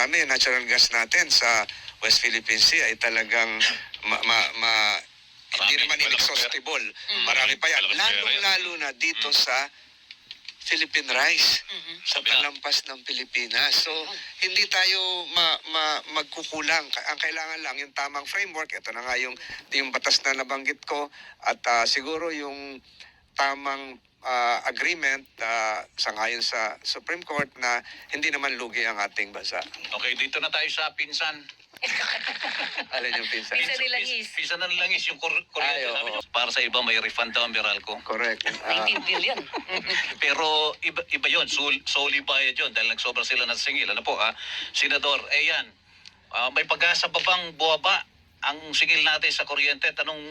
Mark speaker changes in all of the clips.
Speaker 1: marami natural gas natin sa West Philippine Sea ay talagang hindi naman inexhaustible. Marami pa yan. Lalo na dito sa Philippine rice sa palampas ng Pilipinas. So, hindi tayo magkukulang. Ang kailangan lang yung tamang framework. Ito na nga yung batas na nabanggit ko at siguro yung tamang agreement sangayon sa Supreme Court na hindi naman lugi ang ating bansa.
Speaker 2: Okay, dito na tayo sa pinsan.
Speaker 1: Alin yung pinsan?
Speaker 3: Pinsan ni Langis.
Speaker 2: Pinsan ng langis yung kuryente namin. Para sa iba may refund daw ang Meralco.
Speaker 1: Correct.
Speaker 3: 19 billion.
Speaker 2: Pero iba yun, solely bayad yun dahil nagsobra sila ng singil. Ano po Senador, yan. May pag-asa ba bang buwaba ang singil natin sa kuryente? Tanong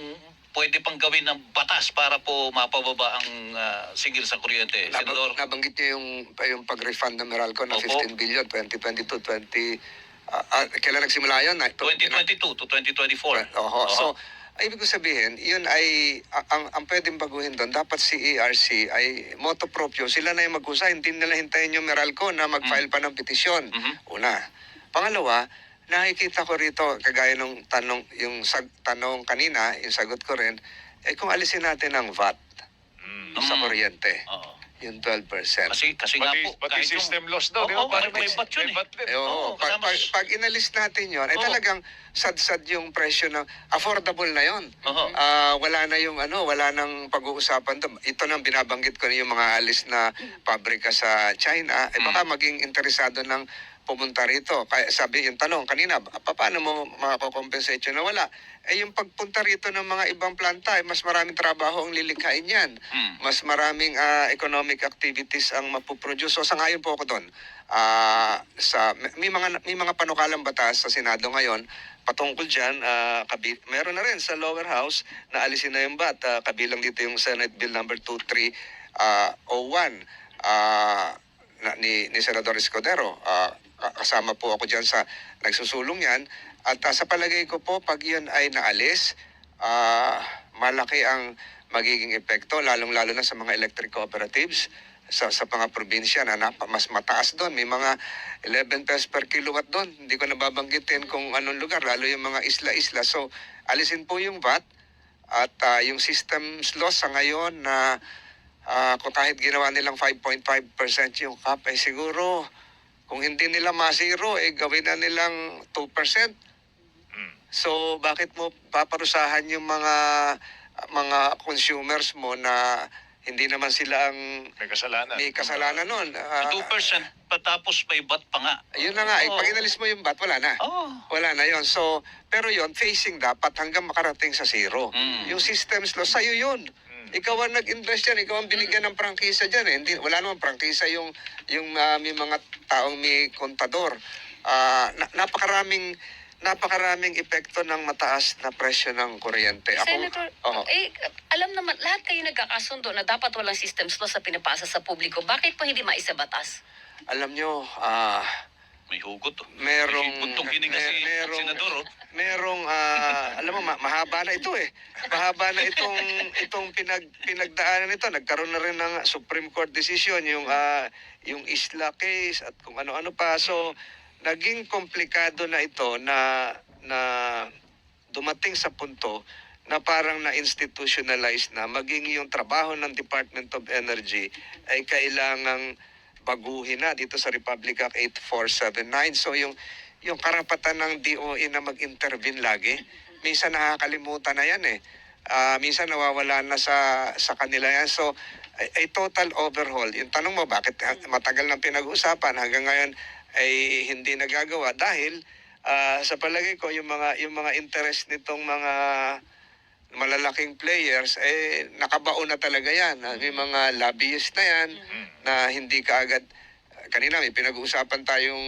Speaker 2: pwede pang gawin ng batas para po mapababa ang singil sa kuryente, Senador?
Speaker 1: Nabanggit niyo yung pag-refund ng Meralco ng 15 billion, 2022, kailan nagsimula yun?
Speaker 2: 2022 to 2024.
Speaker 1: So, ibig ko sabihin, yun ay, ang pwedeng baguhin doon, dapat si ERC ay motu proprio. Sila na yung mag-usa, hindi nila hintayin yung Meralco na mag-file pa ng petisyon. Una. Pangalawa, nakikita ko rito, kagaya ng tanong kanina, yung sagot ko rin, kung alisin natin ang VAT sa kuryente, yung 12%.
Speaker 2: Kasi nga po,
Speaker 4: pati system loss daw, di ba?
Speaker 2: Parang may bat yun
Speaker 1: Pag inalis natin yun, ay talagang sad-sad yung presyo ng affordable na yun. Wala na yung wala nang pag-uusapan doon. Ito nang binabanggit ko yung mga alis na pabrika sa China, baka maging interesado ng pumunta rito. Kaya sabi yung tanong kanina, paano mo makakompensate yun na wala? Yung pagpunta rito ng mga ibang planta, mas maraming trabaho ang lilikhain yan. Mas maraming economic activities ang mapuproduce. So sangayon po ako doon. May mga panukalang batas sa Senado ngayon patungkol dyan. Meron na rin sa lower house na alisin na yung VAT. Kabilang dito yung Senate Bill number 2301 ni Senador Escudero. Kasama po ako dyan sa nagsusulong yan. At sa palagay ko po, pag yun ay naalis, malaki ang magiging epekto, lalong-lalo na sa mga electric cooperatives, sa mga probinsya na mas mataas doon. May mga 11 pesos per kilowatt doon. Hindi ko nababanggitin kung anong lugar, lalo yung mga isla-isla. So, alisin po yung VAT at yung systems loss sa ngayon na kung kahit ginawa nilang 5.5% yung cap, siguro kung hindi nila ma-zero, gawin na nilang 2%. So, bakit mo paparusahan yung mga consumers mo na hindi naman sila ang may kasalanan nun?
Speaker 2: 2% patapos may VAT pa nga.
Speaker 1: Yun na nga, pag inalis mo yung VAT, wala na. Wala na yun. So, pero yun, phasing dapat hanggang makarating sa zero. Yung systems law, sa'yo yun. Ikaw ang nag-invest yan, ikaw ang binigyan ng prangkisa dyan. Wala naman prangkisa yung may mga taong may kontador. Napakaraming epekto ng mataas na presyo ng kuryente.
Speaker 3: Senator, alam naman, lahat kayo nagkakasundo na dapat walang systems law sa pinapasa sa publiko. Bakit po hindi maisabatas?
Speaker 1: Alam nyo,
Speaker 2: may hugot.
Speaker 1: merong
Speaker 2: Buntong hininga si Senador.
Speaker 1: Merong alam mo mahaba na ito Mahaba na itong pinagdaanan nito. Nagkaroon na rin ng Supreme Court decision yung Isla case at kung ano-ano pa. So naging komplikado na ito na dumating sa punto na parang na-institutionalize na maging yung trabaho ng Department of Energy ay kailangang baguhin na dito sa Republic Act 8479. So yung karapatan ng DOE na mag-intervene lagi, minsan nakakalimutan na yan minsan nawawala na sa kanila yan. So ay total overhaul. Yung tanong mo, bakit matagal nang pinag-uusapan hanggang ngayon ay hindi nagagawa? Dahil sa palagay ko yung mga interest nitong mga malalaking players, nakabaon na talaga yan. May mga lobbyist na yan na hindi kaagad. Kanina may pinag-uusapan tayong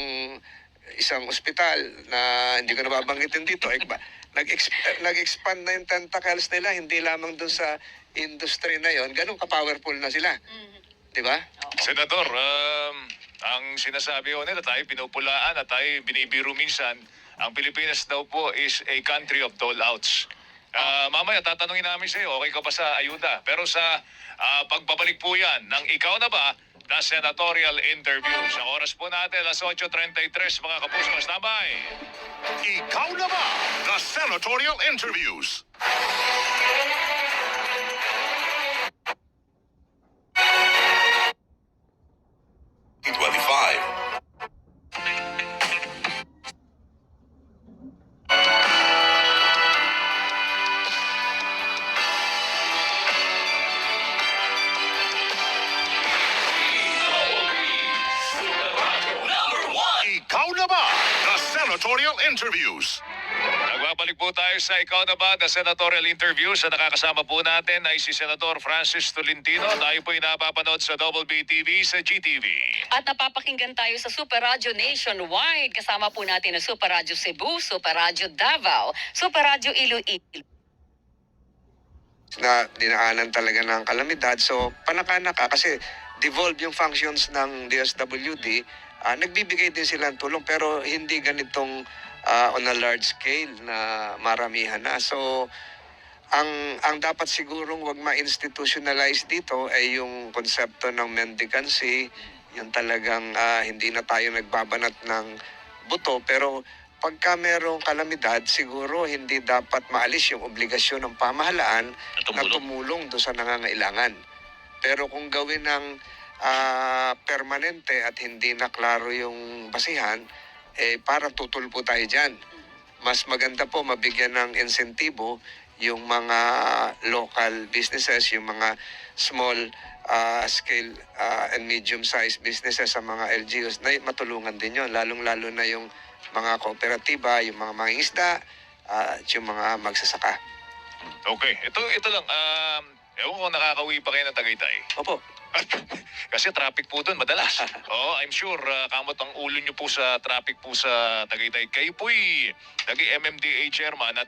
Speaker 1: isang ospital na hindi ko nababanggitin dito. Nag-expand na yung tentacles nila, hindi lamang doon sa industry na yon. Ganun ka-powerful na sila. Di ba?
Speaker 4: Senador, ang sinasabi ko nila, tayo pinupulaan at tayo binibiro minsan, ang Pilipinas daw po is a country of dole-outs. Mamaya tatanungin namin sa iyo, okay ka pa sa ayuda. Pero sa pagbabalik po yan ng Ikaw Na Ba, the senatorial interview. Sa oras po natin, alas 8:33, mga kapuso, standby.
Speaker 5: Ikaw Na Ba? The Senatorial Interviews. Ikaw Na Ba? The Senatorial Interviews.
Speaker 4: Nagbabalik po tayo sa Ikaw Na Ba, the senatorial interview. Sa nakakasama po natin ay si Senador Francis Tolentino. Tayo po napapanood sa Double B TV sa GTV.
Speaker 3: At napapakinggan tayo sa Super Radio Nationwide. Kasama po natin ang Super Radio Cebu, Super Radio Davao, Super Radio Iloilo.
Speaker 1: Na dinaanan talaga ng kalamidad. So, panaka-naka kasi devolve yung functions ng DSWD. Nagbibigay din sila ng tulong pero hindi ganitong on a large scale na maramihan na. So, ang dapat sigurong wag ma-institutionalize dito ay yung konsepto ng mendicancy, yung talagang hindi na tayo nagbabanat ng buto. Pero pagka merong kalamidad, siguro hindi dapat maalis yung obligasyon ng pamahalaan na tumulong doon sa nangangailangan. Pero kung gawin ng permanente at hindi na klaro yung basihan, parang tutol po tayo dyan. Mas maganda po mabigyan ng insentibo yung mga local businesses, yung mga small scale and medium-sized businesses sa mga LGUs na matulungan din yon, lalong-lalo na yung mga kooperatiba, yung mga mangingisda, at yung mga magsasaka.
Speaker 4: Okay, ito lang. Ewan ko nakakauwi pa kayo ng Tagaytay.
Speaker 1: Opo.
Speaker 4: Kasi traffic po doon madalas. Oo, I'm sure kamot ang ulo nyo po sa traffic po sa Tagaytay. Kayo po'y naging MMDA chairman at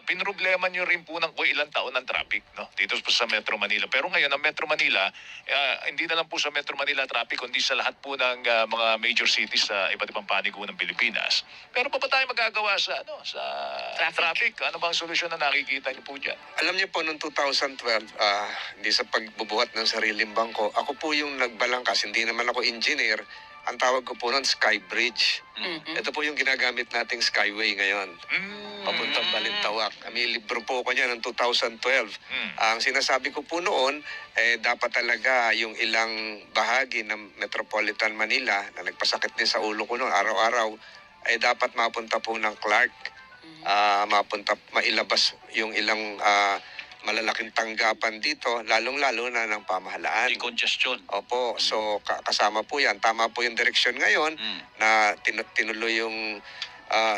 Speaker 4: pinroblema nyo rin po ng ilang taon ng traffic, no? Dito po sa Metro Manila. Pero ngayon, ang Metro Manila, hindi na lang po sa Metro Manila traffic, kundi sa lahat po ng mga major cities sa iba't ibang panig po ng Pilipinas. Pero pa tayo magagawa sa traffic? Ano bang solusyon na nakikita nyo po dyan?
Speaker 1: Alam niyo po, noong 2012, hindi sa pagbubuhat ng sariling bangko, ako po yung nagbalangkas, hindi naman ako engineer. Ang tawag ko po noon, Sky Bridge. Ito po yung ginagamit nating Skyway ngayon. Papuntang Balintawak. May libro po ko niya noong 2012. Ang sinasabi ko po noon, dapat talaga yung ilang bahagi ng Metropolitan Manila na nagpasakit din sa ulo ko noon, araw-araw, ay dapat mapunta po ng Clark. Mailabas yung ilang malalaking tanggapan dito, lalong-lalo na ng pamahalaan.
Speaker 2: Decongestion.
Speaker 1: Opo, so kasama po yan. Tama po yung direksyon ngayon na tinuloy yung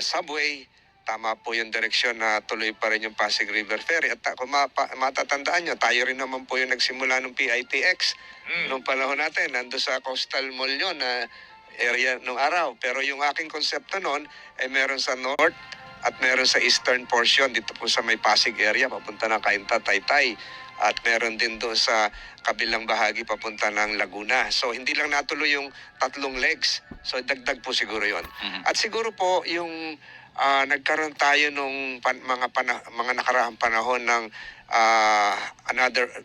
Speaker 1: subway. Tama po yung direksyon na tuloy pa rin yung Pasig River Ferry. At kung matatandaan nyo, tayo rin naman po yung nagsimula ng PITX. Noong panahon natin, nando sa Coastal Mall yun na area nung araw. Pero yung aking konsepto noon ay meron sa north at meron sa eastern portion dito po sa may Pasig area papunta ng Cainta, Taytay, at meron din doon sa kabilang bahagi papunta ng Laguna. So hindi lang natuloy yung 3 legs. So dagdag po siguro 'yon. At siguro po yung nagkaroon tayo nung mga nakaraang panahon ng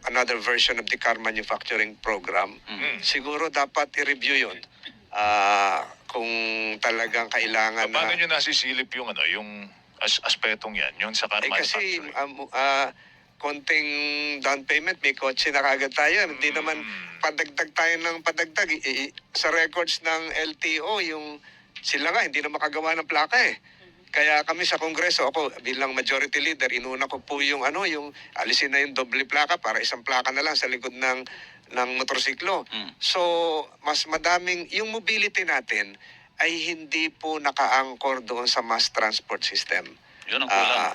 Speaker 1: another version of the car manufacturing program. Siguro dapat i-review 'yon. Kung talagang kailangan
Speaker 4: Paano nyo nasisilip yung yung aspetong yan, yung sa car
Speaker 1: kasi
Speaker 4: manufacturing?
Speaker 1: konting down payment, may kotse na kagad tayo. Hindi naman padagdag tayo ng padagdag. Sa records ng LTO, yung sila nga, hindi na makagawa ng plaka eh. Kaya kami sa Kongreso, ako bilang majority leader, inuna ko po yung yung alisin na yung doble plaka para isang plaka na lang sa likod ng motorsiklo. So, mas madaming, yung mobility natin ay hindi po naka-anchor doon sa mass transport system.
Speaker 2: Yun ang kulang.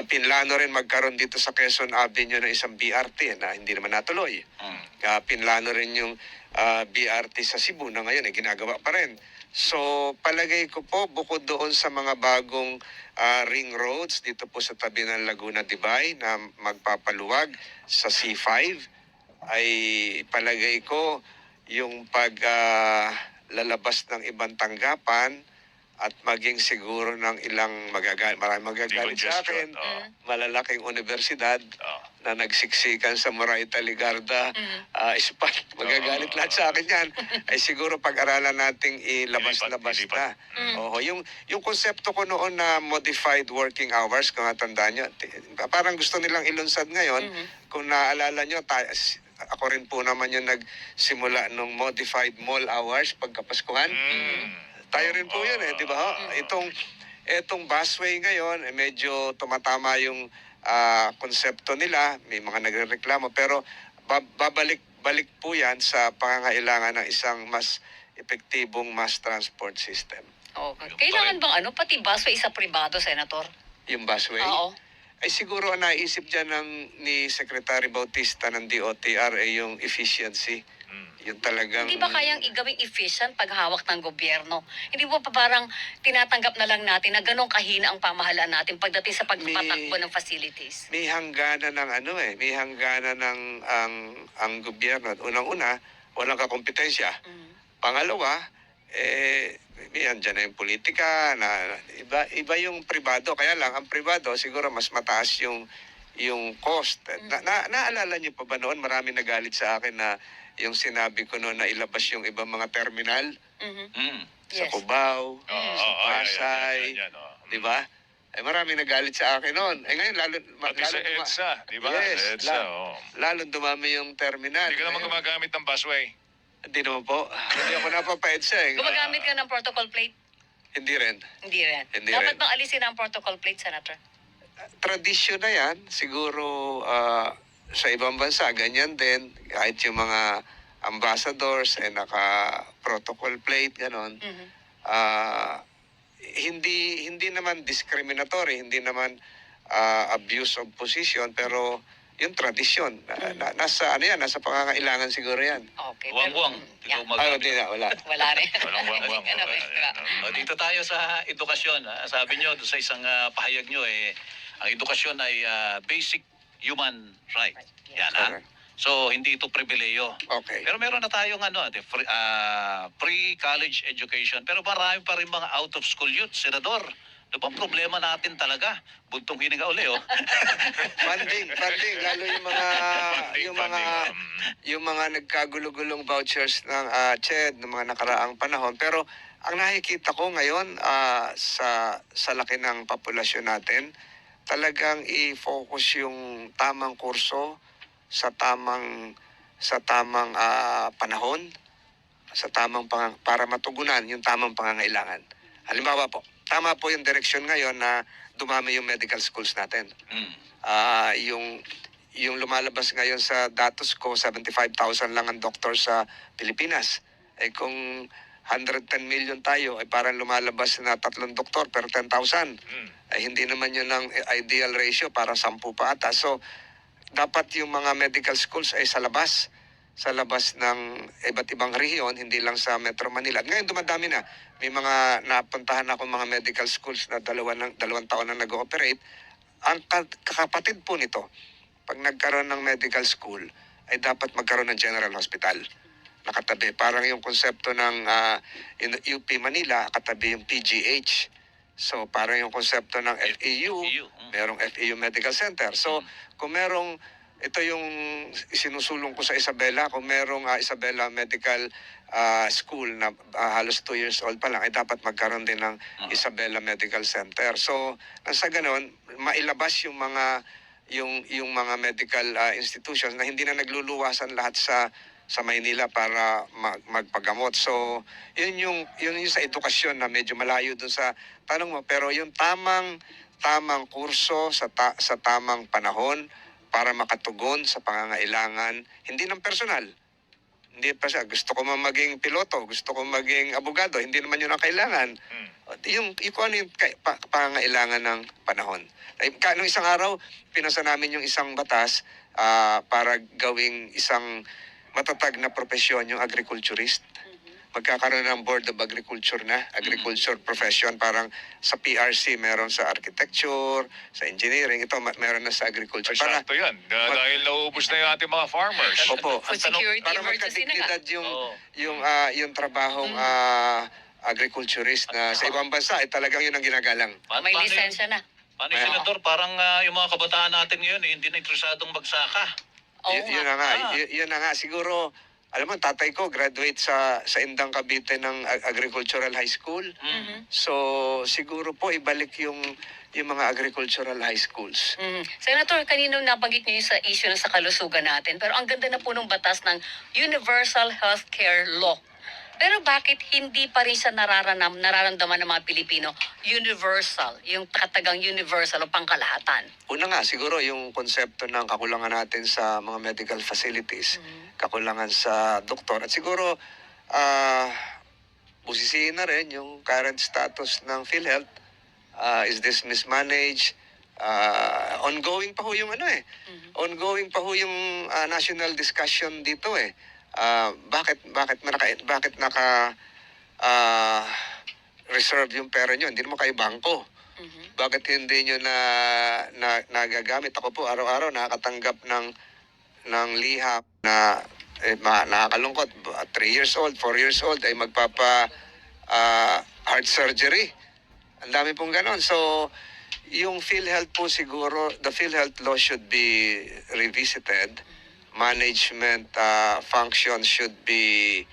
Speaker 1: Pinlano rin magkaroon dito sa Quezon Avenue ng isang BRT na hindi naman natuloy. Pinlano rin yung BRT sa Cebu na ngayon ginagawa pa rin. So palagay ko po bukod doon sa mga bagong ring roads dito po sa tabi ng Laguna Dibay na magpapaluwag sa C5 ay palagay ko yung lalabas ng ibang tanggapan at maging siguro ng ilang maraming magagalit sa akin,
Speaker 4: Oo.
Speaker 1: malalaking universidad
Speaker 4: Oo.
Speaker 1: na nagsiksikan sa Moraita Ligarda, Spat, magagalit lahat sa akin yan. Ay siguro pag-aralan nating ilabas-labas
Speaker 4: Ilipat.
Speaker 1: na. Oo, yung konsepto ko noon na modified working hours, kung natandaan nyo, parang gusto nilang ilunsad ngayon. Kung naaalala nyo, ako rin po naman yung nagsimula nung modified mall hours pagkapaskuhan. Tayo rin po yun di ba ho? Itong busway ngayon, medyo tumatama yung konsepto nila, may mga nagrereklamo, pero babalik po yan sa pangangailangan ng isang mas epektibong mass transport system.
Speaker 3: Okay. Kailangan bang pati busway isa pribado, Senator?
Speaker 1: Yung busway?
Speaker 3: Oo.
Speaker 1: Ay siguro ang naisip dyan ni Secretary Bautista ng DOTR ay yung efficiency. Yung talagang...
Speaker 3: Hindi ba kayang igawing efficient paghawak ng gobyerno? Hindi ba pa parang tinatanggap na lang natin na ganong kahina ang pamahalaan natin pagdating sa pagpapatakbo ng facilities?
Speaker 1: May hangganan ng may hangganan ng ang gobyerno. Unang-una, walang kakompetensya. Pangalawa, dyan na yung politika, iba yung pribado. Kaya lang, ang pribado, siguro mas mataas yung cost. Naalala niyo pa ba noon, marami nagalit sa akin na yung sinabi ko noon na ilabas yung ibang mga terminal sa
Speaker 3: Yes.
Speaker 1: Cubao, sa Pasay,
Speaker 4: Yan.
Speaker 1: di ba? Ay marami nagalit sa akin noon. Ngayon,
Speaker 4: Pati sa EDSA, di ba?
Speaker 1: Yes,
Speaker 4: Sa EDSA,
Speaker 1: lalong dumami yung terminal.
Speaker 4: Hindi ka naman
Speaker 1: Ngayon,
Speaker 4: gumagamit ng busway.
Speaker 1: Hindi naman po. Hindi ako napapa-EDSA
Speaker 3: Gumagamit ka ng protocol plate?
Speaker 1: Hindi rin.
Speaker 3: Hindi rin.
Speaker 1: Hindi
Speaker 3: Dapat
Speaker 1: rin.
Speaker 3: bang alisin ang protocol plate, Senator?
Speaker 1: Tradisyon na yan. Siguro sa ibang bansa, ganyan din. Kahit yung mga ambassadors ay naka-protocol plate, ganon. Hindi naman discriminatory, hindi naman abuse of position, pero yung tradisyon, nasa pangangailangan siguro yan.
Speaker 3: Okay.
Speaker 2: Buwang-buwang.
Speaker 3: Yeah.
Speaker 1: Hindi na, wala.
Speaker 3: Wala rin.
Speaker 4: Walang wang-wang.
Speaker 3: Ano ba, extra?
Speaker 2: Dito tayo sa edukasyon. Sabi nyo, sa isang pahayag nyo, ang edukasyon ay basic human right. Yan,
Speaker 1: Correct.
Speaker 2: So, hindi ito pribileyo.
Speaker 1: Okay.
Speaker 2: Pero meron na tayong pre-college education. Pero marami pa rin mga out-of-school youth, Senador. Ano bang problema natin talaga? Buntong hininga uli,
Speaker 1: Funding, lalo yung mga nagkagulo-gulong vouchers ng CHED ng mga nakaraang panahon. Pero ang nakikita ko ngayon sa laki ng populasyon natin, talagang i-focus yung tamang kurso sa tamang panahon, para matugunan yung tamang pangangailangan. Halimbawa po, tama po yung direksyon ngayon na dumami yung medical schools natin. Yung lumalabas ngayon sa datos ko, 75,000 lang ang doktor sa Pilipinas. Kung 110 million tayo, parang lumalabas na 3 doktor per 10,000. Hindi naman yun ang ideal ratio, para 10 pa ata. So, dapat yung mga medical schools ay sa labas ng iba't ibang rehiyon, hindi lang sa Metro Manila. At ngayon dumadami na. May mga napuntahan ako mga medical schools na dalawang taon na nag-ooperate. Ang kakapatid po nito, pag nagkaroon ng medical school, ay dapat magkaroon ng general hospital nakatabi. Parang yung konsepto ng UP Manila, katabi yung PGH. So parang yung konsepto ng FEU, merong FEU Medical Center. So kung merong, ito yung sinusulong ko sa Isabela, kung merong Isabela Medical School na halos 2 years old pa lang, ay dapat magkaroon din ng Isabela Medical Center. So sa ganon, mailabas yung mga medical institutions na hindi na nagluluwasan lahat sa Maynila para magpagamot. So, yun yung sa edukasyon na medyo malayo dun sa tanong mo. Pero yung tamang kurso sa tamang panahon para makatugon sa pangangailangan, hindi ng personal. Hindi pa siya, gusto ko maging piloto, gusto ko maging abogado, hindi naman yun ang kailangan. Yung kung ano yung pangangailangan ng panahon. Nung isang araw, pinasa namin yung isang batas para gawing isang matatag na profesyon yung agriculturist. Magkakaroon ng Board of Agriculture agriculture profession, parang sa PRC, meron sa architecture, sa engineering, ito meron na sa agriculture. Para,
Speaker 4: Sakto yan. Dahil naubos na yung ating mga farmers.
Speaker 1: opo,
Speaker 3: Food security
Speaker 1: para
Speaker 3: emergency na nga.
Speaker 1: magkadignidad yung trabahong agriculturist na sa ibang bansa ay talagang yun ang ginagalang.
Speaker 3: May lisensya na.
Speaker 2: Paano yung senador? Parang yung mga kabataan natin ngayon, hindi na interesadong magsaka.
Speaker 3: Oo
Speaker 1: Yun
Speaker 3: nga.
Speaker 1: na nga, yun na nga. Siguro, alam mo, tatay ko graduate sa Indang Cavite ng Agricultural High School. So, siguro po ibalik yung mga agricultural high schools.
Speaker 3: Senator, kanino nabanggit niyo yung sa issue na sa kalusugan natin, pero ang ganda na po ng batas ng Universal Healthcare Law. Pero bakit hindi pa rin siya nararamdaman ng mga Pilipino universal, yung katagang universal o pangkalahatan?
Speaker 1: Una nga, siguro yung konsepto ng kakulangan natin sa mga medical facilities, kakulangan sa doktor, at siguro busisiin na rin yung current status ng PhilHealth. Is this mismanaged? Ongoing pa ho yung ongoing pa ho yung national discussion dito eh. Bakit naka reserve yung pera nyo? Hindi naman kayo bangko. Bakit hindi nyo nagagamit? Ako po araw-araw nakakatanggap ng liham na nakakalungkot. 3 years old, 4 years old ay magpapa heart surgery. Ang dami pong ganon. So, yung PhilHealth po siguro, the PhilHealth law should be revisited. Management functions should be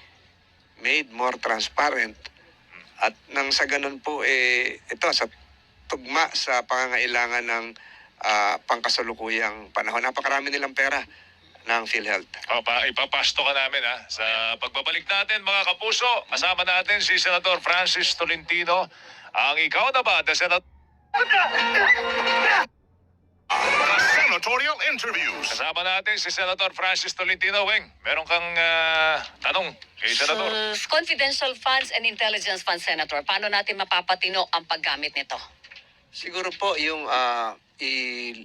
Speaker 1: made more transparent. At nang sa ganun po, ito, sa tugma sa pangangailangan ng pangkasalukuyang panahon. Napakarami nilang pera ng PhilHealth.
Speaker 4: Ipapasto ka namin sa pagbabalik natin mga kapuso. Kasama natin si Senator Francis Tolentino. Ang ikaw na ba, the Senator?
Speaker 5: The senatorial interviews.
Speaker 4: Kasama natin si Senator Francis Tolentino. Weng, meron kang tanong kay Senator.
Speaker 3: Confidential funds and intelligence funds, Senator, paano natin mapapatino ang paggamit nito?
Speaker 1: Siguro po yung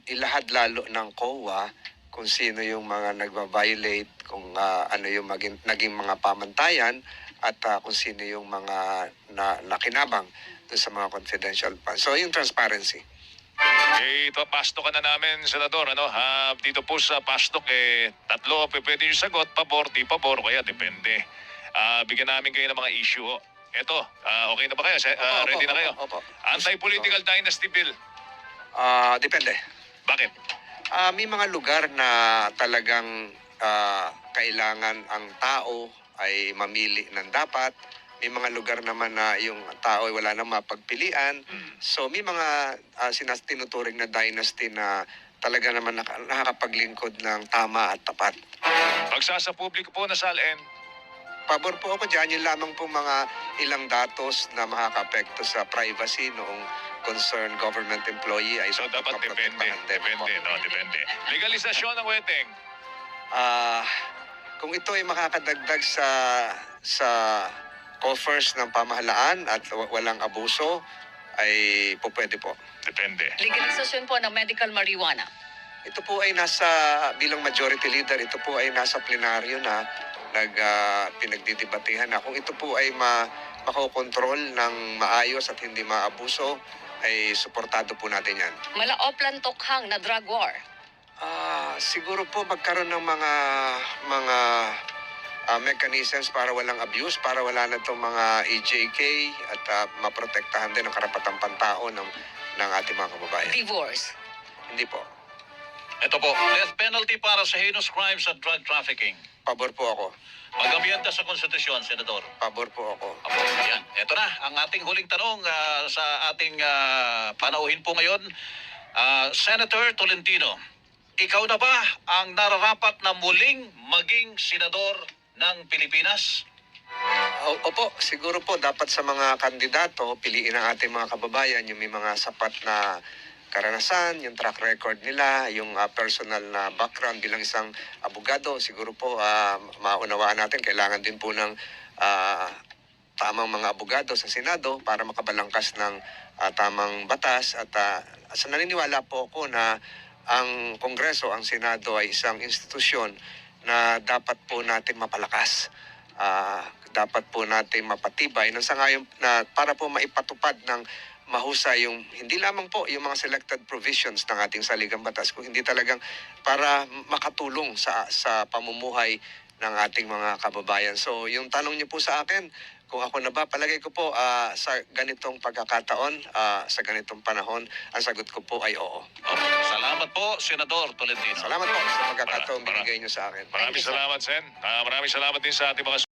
Speaker 1: ilahad lalo ng COA kung sino yung mga nagba-violate, kung ano yung naging mga pamantayan, at kung sino yung mga nakinabang doon sa mga confidential funds. So yung transparency.
Speaker 4: Ito, pasto ka na namin, Senador. Dito po sa pastok, tatlo, pwede yung sagot, pabor, di pabor, kaya depende. Bigyan namin kayo ng mga issue. Ito, okay na ba kayo? Ready na kayo?
Speaker 1: Opo.
Speaker 4: Anti-political dynasty bill.
Speaker 1: Depende.
Speaker 4: Bakit?
Speaker 1: May mga lugar na talagang kailangan ang tao ay mamili ng dapat. May mga lugar naman na yung tao ay wala nang mapagpilian. So may mga tinuturing na dynasty na talaga naman nakakapaglingkod ng tama at tapat.
Speaker 4: Pagsasa publiko po na salin,
Speaker 1: Pabor po ako dyan, yung lamang po mga ilang datos na makaka-apekto sa privacy noong concerned government employee ay
Speaker 4: so dapat depende.
Speaker 1: maprotektahan din.
Speaker 4: Depende. Legalisasyon ng weteng.
Speaker 1: Kung ito ay makakadagdag sa coffers ng pamahalaan at walang abuso, ay pwede po.
Speaker 4: Depende.
Speaker 3: Legalisasyon po ng medical marijuana.
Speaker 1: Ito po ay bilang majority leader, ito po ay nasa plenaryo na pinagdidebatehan na. Kung ito po ay makokontrol ng maayos at hindi maabuso, ay suportado po natin yan.
Speaker 3: Malaoplan tokhang na drug war.
Speaker 1: Siguro po magkaroon ng mga mechanisms para walang abuse, para wala na itong mga EJK at maprotektahan din ang karapatang pantao ng ating mga kababayan.
Speaker 3: Divorce.
Speaker 1: Hindi po.
Speaker 2: Ito po, death penalty para sa heinous crimes at drug trafficking.
Speaker 1: Pabor po ako.
Speaker 2: Pag-amyenda sa konstitusyon, Senador.
Speaker 1: Pabor po ako.
Speaker 2: Apo, yan. Ito na, ang ating huling tanong sa ating panauhin po ngayon. Senator Tolentino, ikaw na ba ang nararapat na muling maging senador ng Pilipinas?
Speaker 1: Opo, siguro po dapat sa mga kandidato, piliin ang ating mga kababayan yung may mga sapat na karanasan, yung track record nila, yung personal na background bilang isang abogado. Siguro po maunawaan natin, kailangan din po ng tamang mga abogado sa Senado para makabalangkas ng tamang batas. At naniniwala po ako na ang Kongreso, ang Senado ay isang institusyon na dapat po natin mapalakas. Dapat po natin mapatibay nang sangayon na para po maipatupad ng mahusay yung hindi lamang po yung mga selected provisions ng ating saligang batas, kung hindi talagang para makatulong sa pamumuhay ng ating mga kababayan. So yung tanong niyo po sa akin, kung ako na ba, palagay ko po sa ganitong pagkakataon, sa ganitong panahon, ang sagot ko po ay oo.
Speaker 2: Opo. Salamat po, Senador Tolentino.
Speaker 1: Salamat po sa pagkakataong
Speaker 4: Para-
Speaker 1: binigay niyo sa akin.
Speaker 4: Maraming
Speaker 3: Thank you, sir.
Speaker 4: salamat, Sen. Maraming salamat din sa ating mga